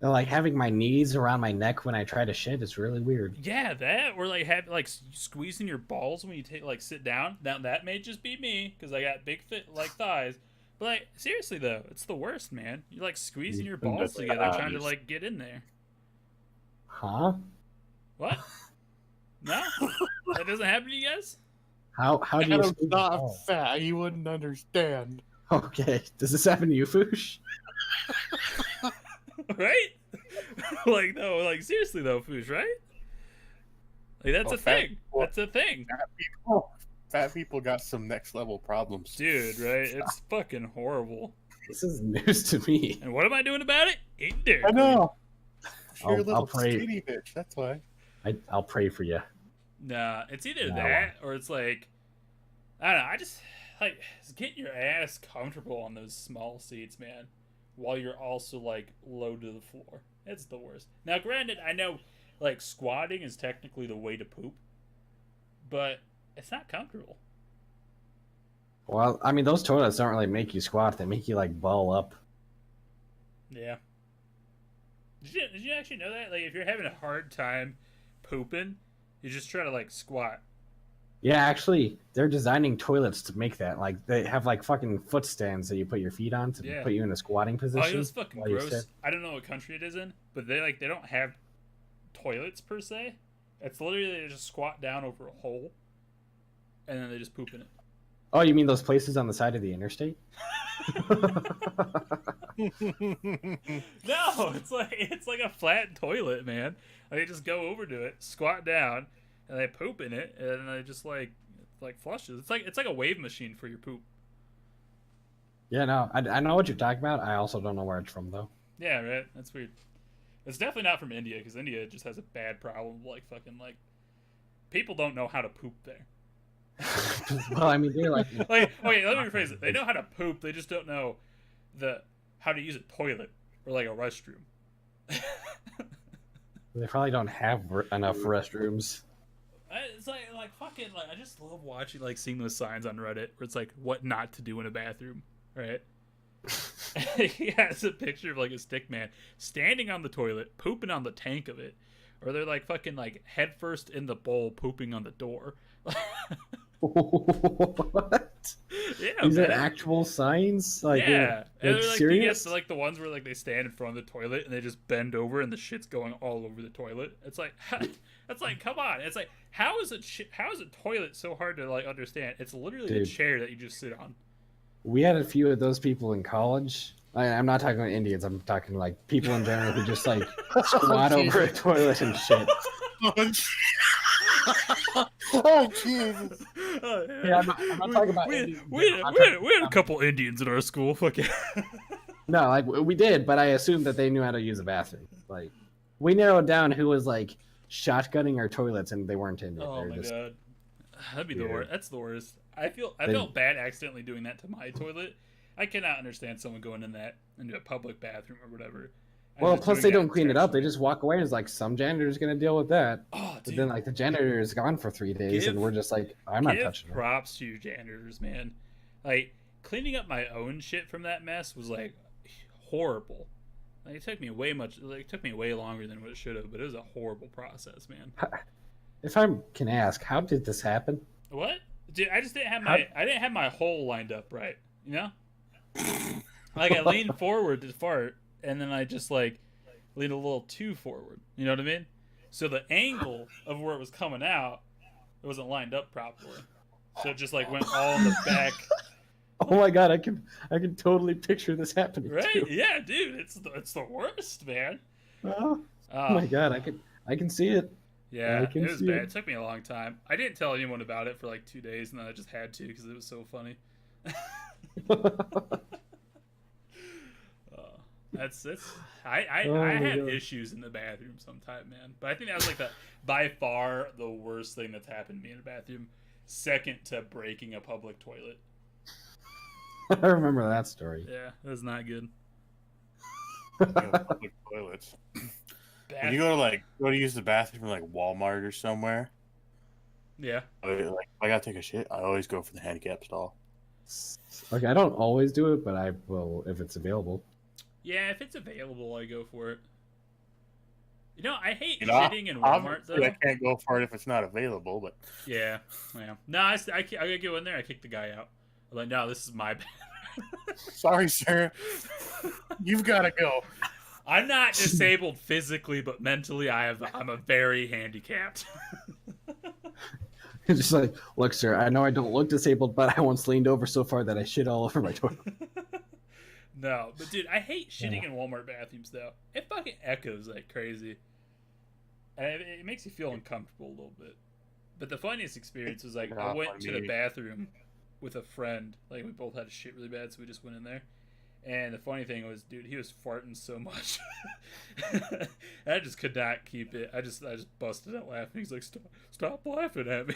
And like having my knees around my neck when I try to shit is really weird. Yeah, that, or like have like squeezing your balls when you sit down. Now that may just be me because I got big thighs. But like seriously though, it's the worst, man. You're like squeezing your balls together trying to like get in there. Huh? What? No, that doesn't happen to you guys. How do you? Adam's not fat. You wouldn't understand. Okay, does this happen to you, Foosh? Right? Like no, like seriously though, Foosh, right? Like that's a thing. That's a thing. Fat people got some next level problems, dude. Right? It's fucking horrible. This is news to me. And what am I doing about it? Eating Dairy I Queen. know. You're a little I'll pray. skinny bitch. That's why. I'll pray for you. Nah, it's either that or it's like, I don't know. I just like get your ass comfortable on those small seats, man, while you're also like low to the floor. It's the worst. Now, granted, I know like squatting is technically the way to poop, but it's not comfortable. Well, I mean, those toilets don't really make you squat; they make you like ball up. Yeah. Did you actually know that? Like, if you're having a hard time pooping, you just try to like squat. Yeah, actually, they're designing toilets to make that. Like, they have like fucking foot stands that you put your feet on to put you in a squatting position. Oh, it was fucking gross. I don't know what country it is in, but they don't have toilets per se. It's literally they just squat down over a hole, and then they just poop in it. Oh, you mean those places on the side of the interstate? No, it's like a flat toilet, man. They just go over to it, squat down, and they poop in it, and then they just like flushes. It's like a wave machine for your poop. Yeah, no, I know what you're talking about. I also don't know where it's from though. Yeah, right. That's weird. It's definitely not from India because India just has a bad problem. Like fucking like people don't know how to poop there. Well, I mean, they're like, wait, let me rephrase it. They know how to poop. They just don't know how to use a toilet or like a restroom. they probably don't have enough restrooms. It's like fucking like I just love watching like seeing those signs on Reddit where it's like what not to do in a bathroom, right? He has a picture of like a stick man standing on the toilet, pooping on the tank of it, or they're like fucking like head first in the bowl, pooping on the door. What? Yeah, these are actual signs. Like, yeah, and like, they're like serious? like the ones where like they stand in front of the toilet and they just bend over and the shit's going all over the toilet. It's like that's like come on. It's like how is a toilet so hard to like understand? It's literally a chair that you just sit on. We had a few of those people in college. I'm not talking about Indians. I'm talking like people in general who just like squat over a toilet and shit. Oh Jesus! Yeah, I'm not talking about Indians. We had a couple Indians in our school. Fuck yeah. No, like we did, but I assumed that they knew how to use a bathroom. Like we narrowed down who was like shotgunning our toilets, and they weren't Indian. Oh my god, that'd be the worst. That's the worst. I felt bad accidentally doing that to my toilet. I cannot understand someone going into a public bathroom or whatever. Well, plus they don't clean it up. They just walk away and it's like some janitor's gonna deal with that. Oh, but then like the janitor is gone for 3 days and we're just like, I'm not touching it. Props to your janitors, man. Like cleaning up my own shit from that mess was like horrible. Like, it took me way longer than what it should have, but it was a horrible process, man. If I can ask, how did this happen? What? Dude, I just didn't have my hole lined up right, you know? Like I leaned forward to fart and then I just like leaned a little too forward. You know what I mean? So the angle of where it was coming out, it wasn't lined up properly. So it just like went all in the back. Oh my god, I can totally picture this happening. Right? Too. Yeah, dude, it's the worst, man. Oh my god, I can see it. Yeah, it was bad. It took me a long time. I didn't tell anyone about it for like 2 days, and then I just had to because it was so funny. I have issues in the bathroom sometimes, man. But I think that was like by far the worst thing that's happened to me in a bathroom, second to breaking a public toilet. I remember that story. Yeah, it was not good. Public toilets. When you go to use the bathroom like Walmart or somewhere. Yeah. Like I gotta take a shit, I always go for the handicap stall. Okay, I don't always do it, but I will if it's available. Yeah, if it's available, I go for it. You know, I hate shitting in Walmart, though. I can't go for it if it's not available, but... Yeah. No, I gotta go in there, I kick the guy out. I'm like, no, this is my bad. Sorry, sir. You've gotta go. I'm not disabled physically, but mentally I'm a very handicapped. It's just like, look, sir, I know I don't look disabled, but I once leaned over so far that I shit all over my toilet. No, but dude, I hate shitting in Walmart bathrooms, though. It fucking echoes like crazy. And it makes you feel uncomfortable a little bit. But the funniest experience was like I went to the bathroom with a friend. Like we both had shit really bad, so we just went in there. And the funny thing was, dude, he was farting so much. I just could not keep it. I just busted out laughing. He's like, stop laughing at me.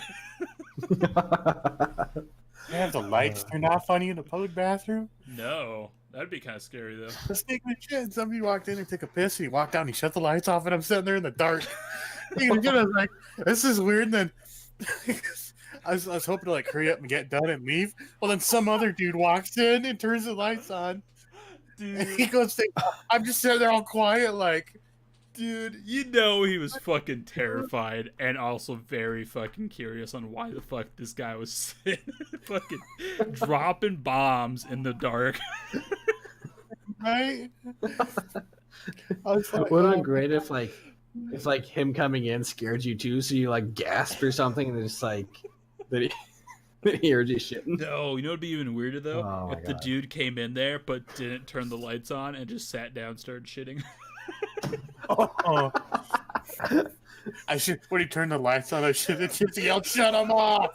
You have the lights turned off on you in the public bathroom? No. That'd be kind of scary, though. Let's take my shit. Somebody walked in and took a piss, and he walked down, and he shut the lights off, and I'm sitting there in the dark. I was like, this is weird. And then I was hoping to like hurry up and get done and leave. Well, then some other dude walks in and turns the lights on. Dude. And he goes, I'm just sitting there all quiet, like, dude, you know he was fucking terrified and also very fucking curious on why the fuck this guy was sitting fucking dropping bombs in the dark. Right? Like, would have been great if like him coming in scared you too, so you like gasped or something, and just like that he heard you shitting. No, you know what'd be even weirder though? If the dude came in there but didn't turn the lights on and just sat down and started shitting. Oh. When he turned the lights on, I should have just yelled, "Shut him off!"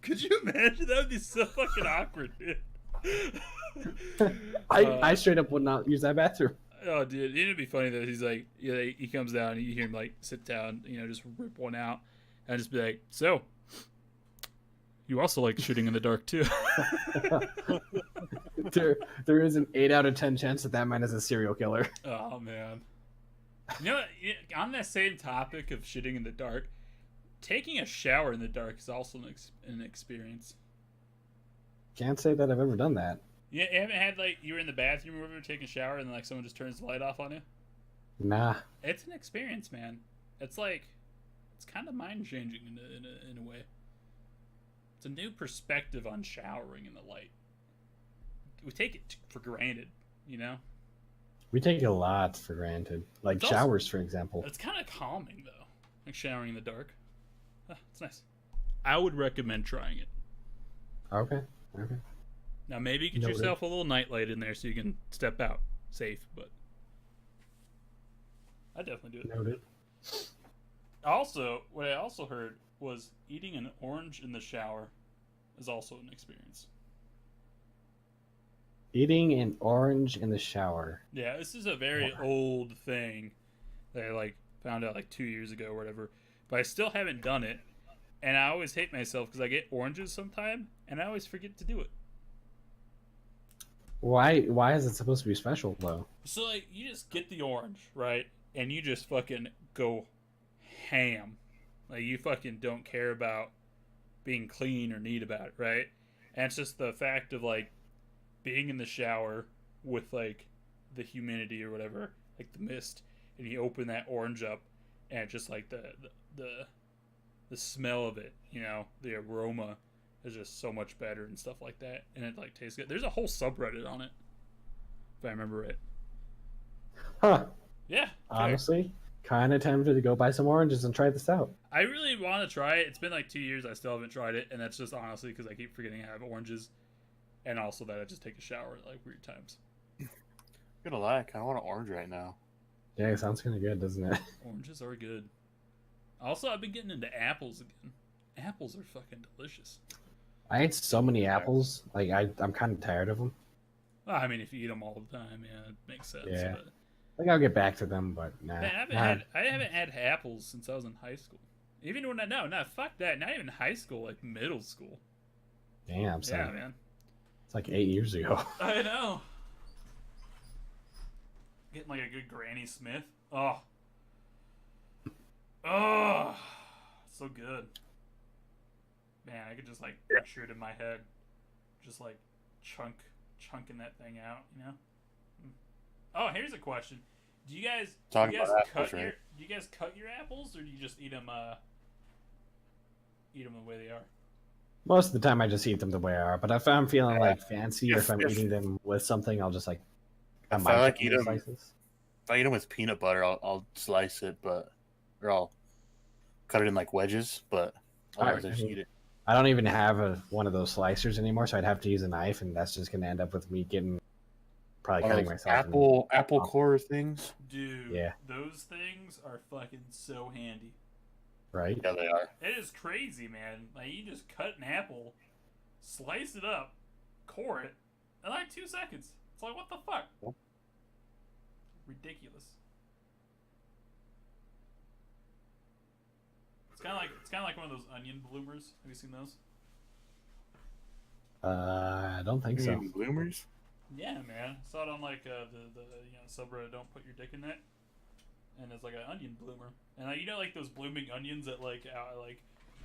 Could you imagine? That would be so fucking awkward, dude. I straight up would not use that bathroom. Oh, dude, it'd be funny though. He's like, he comes down, and you hear him like sit down, just rip one out, and just be like, "So, you also like shooting in the dark too?" there is an 8 out of 10 chance that man is a serial killer. Oh man. On that same topic of shitting in the dark, taking a shower in the dark is also an experience. Can't say that I've ever done that. Yeah, you haven't had like you were in the bathroom or whatever, taking a shower, and like someone just turns the light off on you? Nah. It's an experience, man. It's like it's kind of mind changing in a way. It's a new perspective on showering in the light. We take it for granted, We take a lot for granted, like it's showers, also, for example. It's kind of calming though, like showering in the dark. It's nice. I would recommend trying it. Okay. Now maybe get yourself a little nightlight in there so you can step out safe, but I definitely do it. Noted. Also, what I also heard was eating an orange in the shower is also an experience. Eating an orange in the shower. Yeah, this is a very old thing that I like found out like 2 years ago or whatever, but I still haven't done it, and I always hate myself because I get oranges sometime and I always forget to do it. Why is it supposed to be special though? So like you just get the orange, right? And you just fucking go ham. Like you fucking don't care about being clean or neat about it, right? And it's just the fact of like being in the shower with like the humidity or whatever, like the mist, and you open that orange up and just like the smell of it, the aroma is just so much better and stuff like that, and it like tastes good. There's a whole subreddit on it, if I remember right. Huh. Yeah. Honestly, kind of tempted to go buy some oranges and try this out. I really want to try it. It's been like 2 years. I still haven't tried it, and that's just honestly because I keep forgetting I have oranges, and also that I just take a shower at like weird times. I'm gonna lie, I kind of want an orange right now. Yeah, it sounds kind of good, doesn't it? Oranges are good. Also, I've been getting into apples again. Apples are fucking delicious. I ate so many apples. Like I'm kind of tired of them. Well, I mean, if you eat them all the time, yeah, it makes sense. Yeah. But... I think I'll get back to them, but nah. Man, I haven't had apples since I was in high school. Even when fuck that. Not even high school, like middle school. Damn, son. Yeah, man. It's like 8 years ago. I know. Getting like a good Granny Smith. Oh, so good. Man, I could just like picture it in my head, just like chunking that thing out, Oh, here's a question: Do you guys cut your apples, or do you just eat them the way they are? Most of the time, I just eat them the way they are. But if I'm feeling like fancy, or if I'm eating them with something, I'll just like. If I eat them with peanut butter, I'll slice it, or I'll cut it in like wedges. But otherwise, I just eat it. I don't even have one of those slicers anymore, so I'd have to use a knife, and that's just gonna end up with me cutting myself. Apple core things. Dude, yeah, those things are fucking so handy. Right? Yeah, they are. It is crazy, man. Like, you just cut an apple, slice it up, core it, in like 2 seconds. It's like, what the fuck? Yep. Ridiculous. It's kind of like one of those onion bloomers. Have you seen those? I don't think so. Bloomers? Yeah, man. Saw it on like the subreddit. Don't put your dick in that. And it's like an onion bloomer. And like those blooming onions at like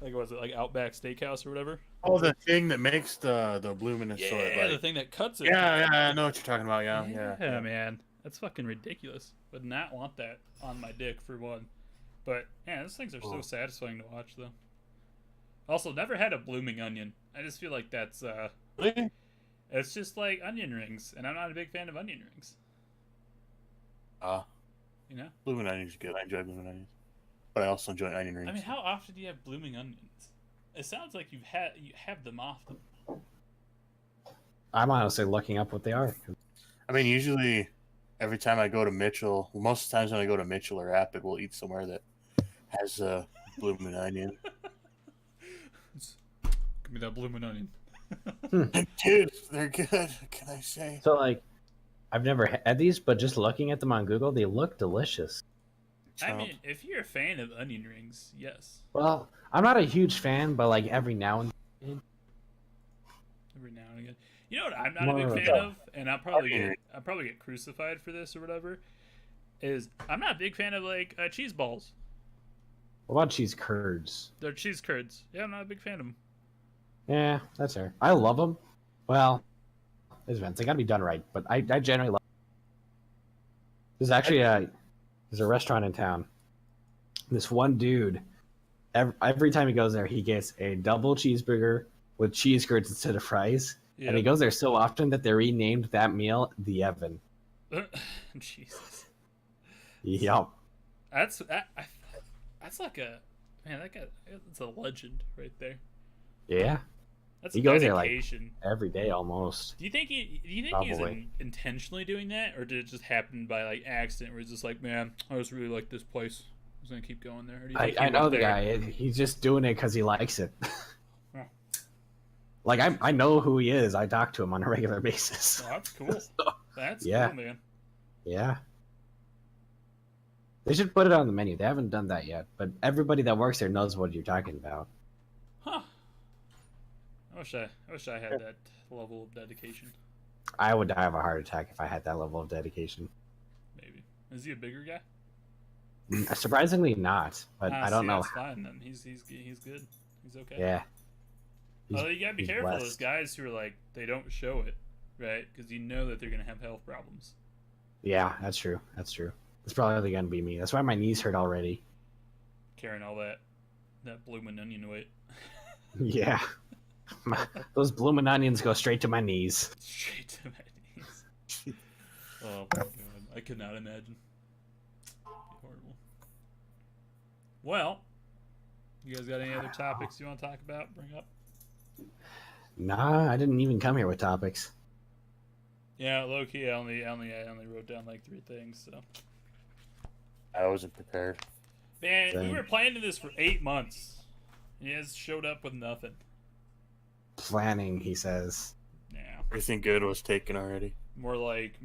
what was it, like Outback Steakhouse or whatever? Oh, the thing that makes the luminous sort. Yeah, the thing that cuts it. Yeah, I know what you're talking about. Yeah, man. That's fucking ridiculous. Would not want that on my dick for one. But yeah, those things are so satisfying to watch though. Also, never had a blooming onion. I just feel like that's Really? It's just like onion rings, and I'm not a big fan of onion rings. You know? Blooming onions are good. I enjoy blooming onions. But I also enjoy onion rings. I mean, how often do you have blooming onions? It sounds like you have them often. I'm honestly looking up what they are. I mean, usually, every time I go to Mitchell, most of the times when I go to Mitchell or Rapid, we'll eat somewhere that has a blooming onion. Give me that blooming onion. Dude, they're good. What can I say? So, like, I've never had these, but just looking at them on Google, they look delicious. I mean, if you're a fan of onion rings, yes. Well, I'm not a huge fan, but like every now and then. Every now and again. You know what I'm not a big fan of, and I'll probably get crucified for this or whatever. Is I'm not a big fan of like cheese balls. What about cheese curds? They're cheese curds. Yeah, I'm not a big fan of them. Yeah, that's fair. I love them. Well, it depends. They got to be done right, but I generally love. There's actually there's a restaurant in town. This one dude, every time he goes there, he gets a double cheeseburger with cheese curds instead of fries. Yep. And he goes there so often that they renamed that meal the Evan. Jesus. Yep. That's like a man. That's a legend right there. Yeah. That's he goes there like every day almost. Do you think he's intentionally doing that, or did it just happen by like accident? Where he's just like, man, I just really like this place. I was gonna keep going there. Or do you think I know the guy. He's just doing it because he likes it. Huh. Like I know who he is. I talk to him on a regular basis. Oh, that's cool. That's yeah. cool, man. Yeah. They should put it on the menu. They haven't done that yet, but everybody that works there knows what you're talking about. Huh. I wish I had that level of dedication. I would die of a heart attack if I had that level of dedication. Maybe. Is he a bigger guy? Surprisingly not, but I don't know. That's fine then. He's good. He's okay. Yeah. Although you gotta be careful of those guys who are like, they don't show it, right? Because you know that they're gonna have health problems. Yeah, that's true. That's true. It's probably gonna be me. That's why my knees hurt already. Carrying all that blooming onion weight. Yeah. Those blooming onions go straight to my knees. Straight to my knees. Oh my god, I could not imagine. It'd be horrible. Well, you guys got any other topics you want to talk about? Bring up? Nah, I didn't even come here with topics. Yeah, low key, I only wrote down like 3 things. So I wasn't prepared. Man, we were planning this for 8 months. And you guys showed up with nothing. Planning, he says. Yeah. Everything good was taken already. More like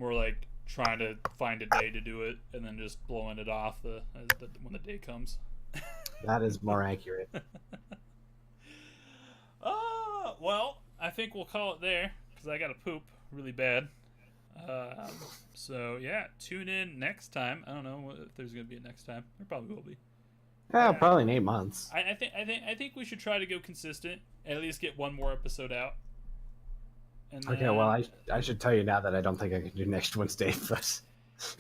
trying to find a day to do it and then just blowing it off when the day comes. That is more accurate. Well, I think we'll call it there because I got to poop really bad. So yeah, tune in next time. I don't know if there's gonna be a next time. There probably will be. Yeah, probably in 8 months. I think we should try to go consistent. At least get one more episode out. And then, okay, well, I should tell you now that I don't think I can do next Wednesday, but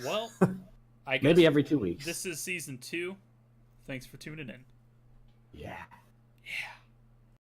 well, I guess maybe every 2 weeks. This is season 2. Thanks for tuning in.